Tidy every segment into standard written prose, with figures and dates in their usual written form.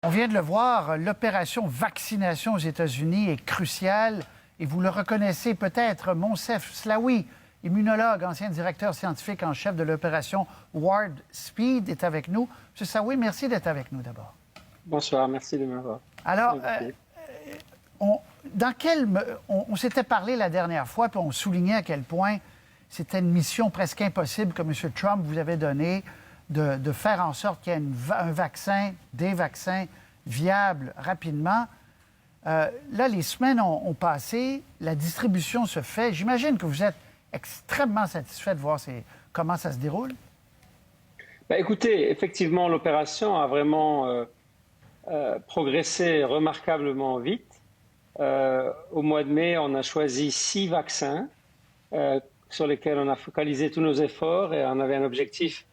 On vient de le voir, l'opération vaccination aux États-Unis est cruciale et vous le reconnaissez peut-être, Moncef Slaoui, immunologue, ancien directeur scientifique en chef de l'opération Warp Speed, est avec nous. M. Slaoui, merci d'être avec nous d'abord. Bonsoir, merci de m'avoir. Alors, on s'était parlé la dernière fois, puis on soulignait à quel point c'était une mission presque impossible que M. Trump vous avait donnée de faire en sorte qu'il y ait un vaccin, des vaccins viables rapidement. Là, les semaines ont passé, la distribution se fait. J'imagine que vous êtes extrêmement satisfait de voir comment ça se déroule. Ben, écoutez, effectivement, l'opération a vraiment progressé remarquablement vite. Au mois de mai, on a choisi 6 vaccins sur lesquels on a focalisé tous nos efforts et on avait un objectif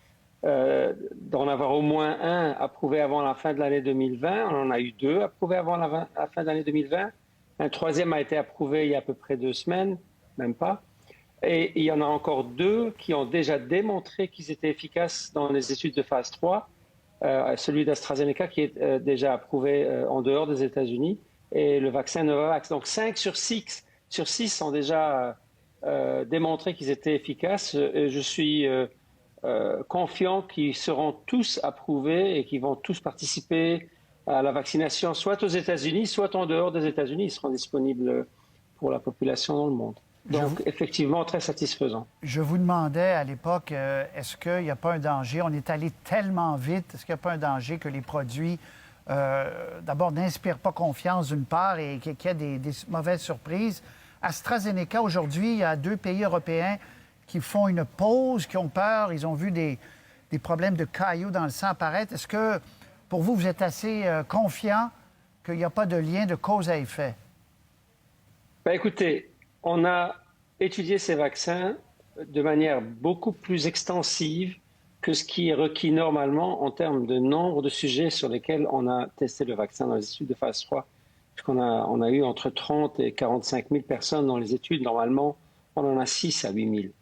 d'en avoir au moins un approuvé avant la fin de l'année 2020. On en a eu 2 approuvés avant la fin de l'année 2020. Un troisième a été approuvé il y a à peu près 2 semaines, même pas. Et il y en a encore 2 qui ont déjà démontré qu'ils étaient efficaces dans les études de phase 3. Celui d'AstraZeneca qui est déjà approuvé en dehors des États-Unis et le vaccin Novavax. Donc 5 sur 6 ont déjà démontré qu'ils étaient efficaces. Et je suis confiant qu'ils seront tous approuvés et qu'ils vont tous participer à la vaccination, soit aux États-Unis, soit en dehors des États-Unis. Ils seront disponibles pour la population dans le monde. Donc, effectivement, très satisfaisant. Je vous demandais à l'époque, est-ce qu'il n'y a pas un danger? On est allé tellement vite. Est-ce qu'il n'y a pas un danger que les produits, d'abord, n'inspirent pas confiance d'une part et qu'il y ait des mauvaises surprises? AstraZeneca, aujourd'hui, il y a 2 pays européens qui font une pause, qui ont peur. Ils ont vu des problèmes de caillots dans le sang apparaître. Est-ce que, pour vous, vous êtes assez confiant qu'il n'y a pas de lien de cause à effet? Ben, écoutez, on a étudié ces vaccins de manière beaucoup plus extensive que ce qui est requis normalement en termes de nombre de sujets sur lesquels on a testé le vaccin dans les études de phase 3. On a eu entre 30 et 45 000 personnes dans les études. Normalement, on en a 6 à 8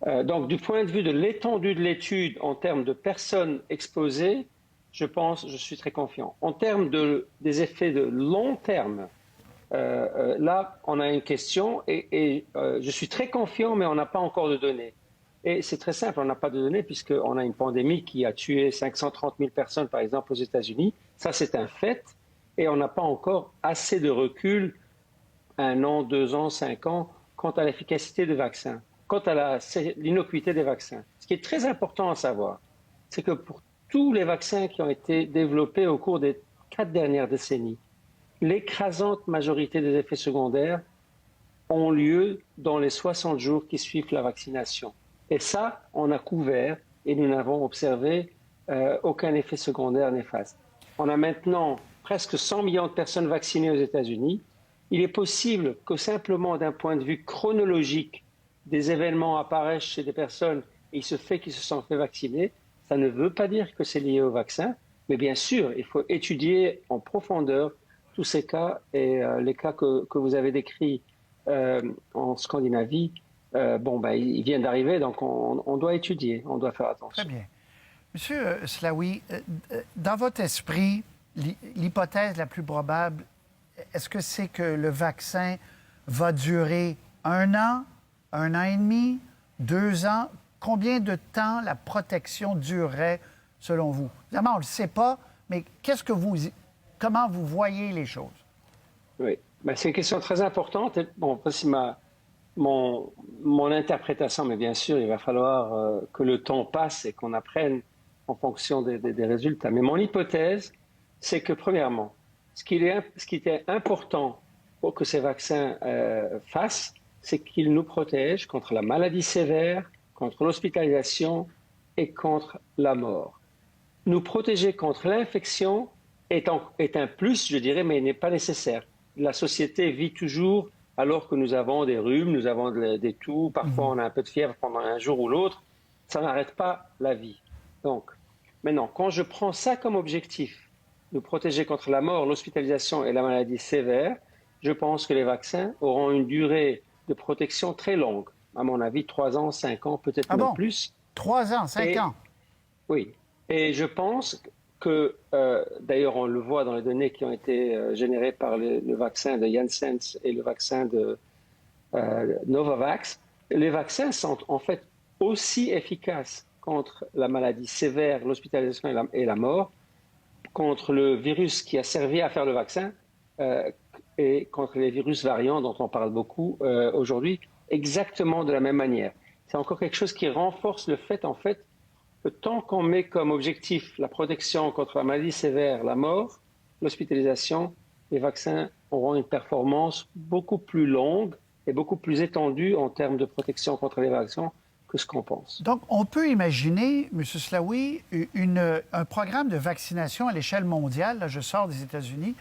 000. Donc, du point de vue de l'étendue de l'étude en termes de personnes exposées, je suis très confiant. En termes des effets de long terme, là, on a une question et je suis très confiant, mais on n'a pas encore de données. Et c'est très simple, on n'a pas de données puisqu'on a une pandémie qui a tué 530 000 personnes, par exemple, aux États-Unis. Ça, c'est un fait. Et on n'a pas encore assez de recul, 1 an, 2 ans, 5 ans, quant à l'efficacité des vaccins, quant à l'innocuité des vaccins. Ce qui est très important à savoir, c'est que pour tous les vaccins qui ont été développés au cours des 4 dernières décennies, l'écrasante majorité des effets secondaires ont lieu dans les 60 jours qui suivent la vaccination. Et ça, on a couvert et nous n'avons observé aucun effet secondaire néfaste. On a maintenant presque 100 millions de personnes vaccinées aux États-Unis. Il est possible que simplement d'un point de vue chronologique, des événements apparaissent chez des personnes et il se fait qu'ils se sont fait vacciner. Ça ne veut pas dire que c'est lié au vaccin, mais bien sûr, il faut étudier en profondeur tous ces cas et les cas que vous avez décrits en Scandinavie, ils viennent d'arriver, donc on doit étudier, on doit faire attention. Très bien. Monsieur Slaoui, dans votre esprit, l'hypothèse la plus probable, est-ce que c'est que le vaccin va durer 1 an, 1 an et demi, 2 ans? Combien de temps la protection durerait selon vous? Évidemment, on ne le sait pas, mais comment vous voyez les choses? Oui, c'est une question très importante. Bon, voici mon interprétation, mais bien sûr, il va falloir que le temps passe et qu'on apprenne en fonction des résultats. Mais mon hypothèse, c'est que, premièrement, ce qui était important pour que ces vaccins fassent, c'est qu'ils nous protègent contre la maladie sévère, contre l'hospitalisation et contre la mort. Nous protéger contre l'infection est un plus, je dirais, mais il n'est pas nécessaire. La société vit toujours alors que nous avons des rhumes, nous avons des toux, parfois on a un peu de fièvre pendant un jour ou l'autre. Ça n'arrête pas la vie. Donc, maintenant, quand je prends ça comme objectif, nous protéger contre la mort, l'hospitalisation et la maladie sévère, je pense que les vaccins auront une durée de protection très longue. À mon avis, 3 ans, 5 ans, peut-être même plus. 3 ans, 5 ans? Oui. Et je pense que, d'ailleurs, on le voit dans les données qui ont été générées par le vaccin de Janssen et le vaccin de Novavax, les vaccins sont en fait aussi efficaces contre la maladie sévère, l'hospitalisation et la mort, contre le virus qui a servi à faire le vaccin et contre les virus variants dont on parle beaucoup aujourd'hui, exactement de la même manière. C'est encore quelque chose qui renforce le fait, en fait, que tant qu'on met comme objectif la protection contre la maladie sévère, la mort, l'hospitalisation, les vaccins auront une performance beaucoup plus longue et beaucoup plus étendue en termes de protection contre les vaccins que ce qu'on pense. Donc, on peut imaginer, M. Slaoui, un programme de vaccination à l'échelle mondiale, là, je sors des États-Unis,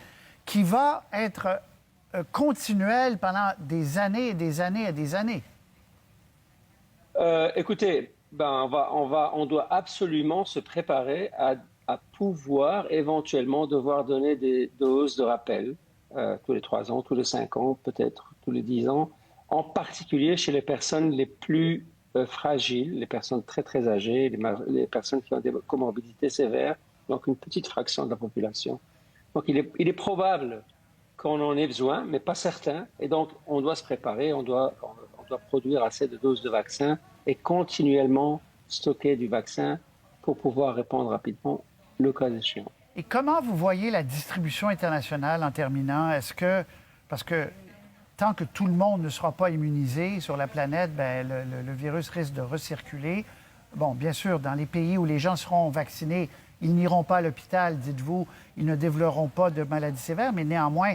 qui va être continuel pendant des années et des années et des années. Écoutez, on doit absolument se préparer à pouvoir éventuellement devoir donner des doses de rappel tous les 3 ans, tous les 5 ans, peut-être tous les 10 ans, en particulier chez les personnes les plus fragiles, les personnes très très âgées, les personnes qui ont des comorbidités sévères, donc une petite fraction de la population. Donc il est probable qu'on en ait besoin, mais pas certain, et donc on doit se préparer, on doit produire assez de doses de vaccins et continuellement stocker du vaccin pour pouvoir répondre rapidement le cas échéant. Et comment vous voyez la distribution internationale en terminant? Est-ce que, parce que tant que tout le monde ne sera pas immunisé sur la planète, bien, le virus risque de recirculer. Bon, bien sûr, dans les pays où les gens seront vaccinés, ils n'iront pas à l'hôpital, dites-vous, ils ne développeront pas de maladies sévères, mais néanmoins,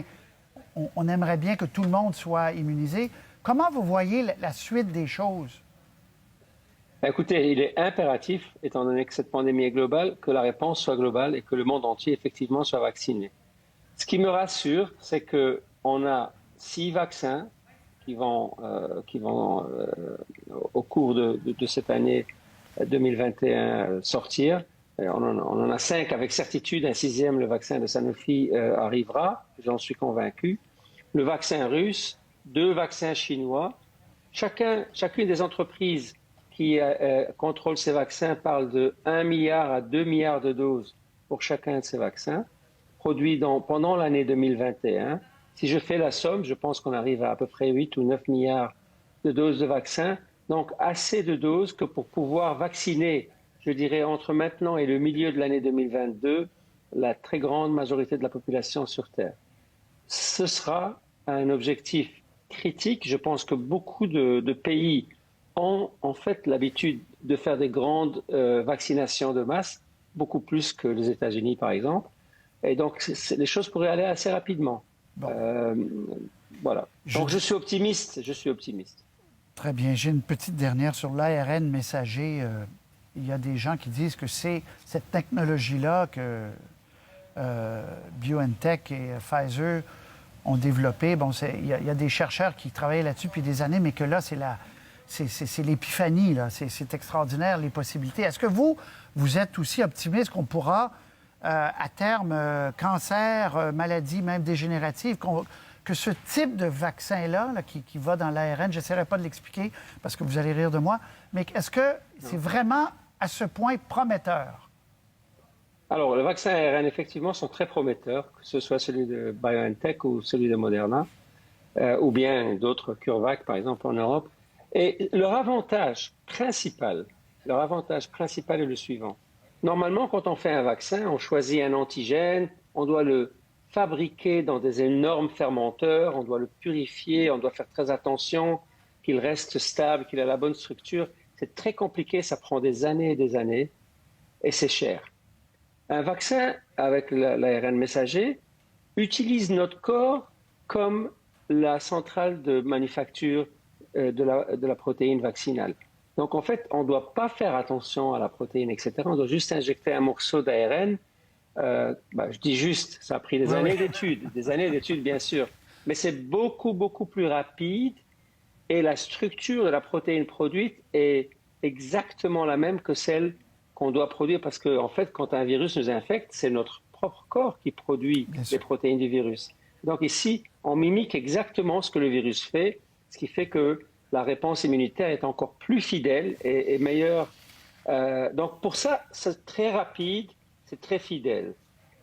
on aimerait bien que tout le monde soit immunisé. Comment vous voyez la suite des choses? Écoutez, il est impératif, étant donné que cette pandémie est globale, que la réponse soit globale et que le monde entier, effectivement, soit vacciné. Ce qui me rassure, c'est qu'on a 6 vaccins qui vont au cours de cette année 2021 sortir. On en a 5 avec certitude. Un 6e, le vaccin de Sanofi, arrivera, j'en suis convaincu. Le vaccin russe, 2 vaccins chinois. Chacune des entreprises qui contrôlent ces vaccins parle de 1 milliard à 2 milliards de doses pour chacun de ces vaccins, produits pendant l'année 2021. Si je fais la somme, je pense qu'on arrive à peu près 8 ou 9 milliards de doses de vaccins. Donc, assez de doses que pour pouvoir vacciner, je dirais, entre maintenant et le milieu de l'année 2022, la très grande majorité de la population sur Terre. Ce sera un objectif critique. Je pense que beaucoup de pays ont en fait l'habitude de faire des grandes vaccinations de masse, beaucoup plus que les États-Unis, par exemple. Et donc, les choses pourraient aller assez rapidement. Bon. Voilà. Donc, je suis optimiste. Très bien. J'ai une petite dernière sur l'ARN messager. Il y a des gens qui disent que c'est cette technologie-là que BioNTech et Pfizer ont développée. Bon, il y a des chercheurs qui travaillent là-dessus depuis des années, mais que là, c'est l'épiphanie, là. C'est extraordinaire, les possibilités. Est-ce que vous êtes aussi optimiste qu'on pourra, à terme, cancer, maladie même dégénérative, que ce type de vaccin-là, là, qui va dans l'ARN, j'essaierai pas de l'expliquer parce que vous allez rire de moi, mais est-ce que c'est vraiment à ce point prometteur? Alors, les vaccins ARN, effectivement, sont très prometteurs, que ce soit celui de BioNTech ou celui de Moderna, ou bien d'autres, CureVac, par exemple, en Europe. Et leur avantage principal est le suivant. Normalement, quand on fait un vaccin, on choisit un antigène, on doit le fabriquer dans des énormes fermenteurs, on doit le purifier, on doit faire très attention qu'il reste stable, qu'il ait la bonne structure. C'est très compliqué, ça prend des années et des années, et c'est cher. Un vaccin avec l'ARN messager utilise notre corps comme la centrale de manufacture de la protéine vaccinale. Donc, en fait, on ne doit pas faire attention à la protéine, etc. On doit juste injecter un morceau d'ARN. Je dis juste, ça a pris des années d'études, bien sûr. Mais c'est beaucoup, beaucoup plus rapide et la structure de la protéine produite est exactement la même que celle qu'on doit produire parce que, en fait, quand un virus nous infecte, c'est notre propre corps qui produit les protéines du virus. Donc ici, on mimique exactement ce que le virus fait, ce qui fait que la réponse immunitaire est encore plus fidèle et meilleure. Donc pour ça, c'est très rapide, c'est très fidèle.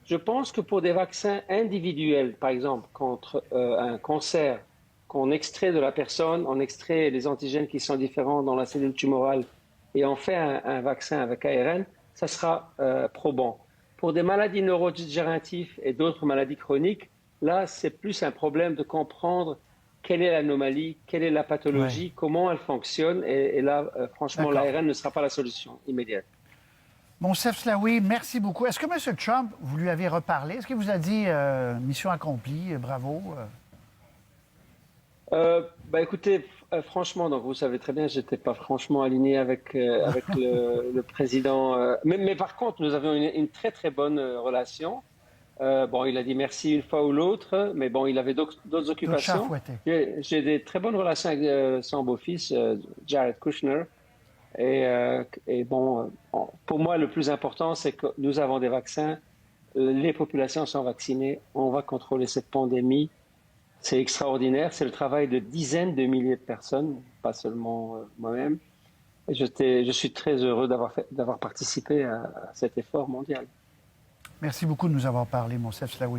Je pense que pour des vaccins individuels, par exemple contre un cancer, qu'on extrait de la personne, on extrait les antigènes qui sont différents dans la cellule tumorale et on fait un vaccin avec ARN, ça sera probant. Pour des maladies neurodégénératives et d'autres maladies chroniques, là, c'est plus un problème de comprendre quelle est l'anomalie, quelle est la pathologie, comment elle fonctionne. Et là, franchement, l'ARN ne sera pas la solution immédiate. Monsef Slaoui, merci beaucoup. Est-ce que M. Trump, vous lui avez reparlé? Est-ce qu'il vous a dit mission accomplie, bravo? Écoutez, franchement, donc vous savez très bien, j'étais pas franchement aligné avec le président. Mais par contre, nous avions une très très bonne relation. Il a dit merci une fois ou l'autre, mais bon, il avait d'autres occupations. J'ai des très bonnes relations avec son beau-fils, Jared Kushner. Pour moi, le plus important, c'est que nous avons des vaccins, les populations sont vaccinées, on va contrôler cette pandémie. C'est extraordinaire, c'est le travail de dizaines de milliers de personnes, pas seulement moi-même. Et je suis très heureux d'avoir participé à cet effort mondial. Merci beaucoup de nous avoir parlé, Monsef Slaoui.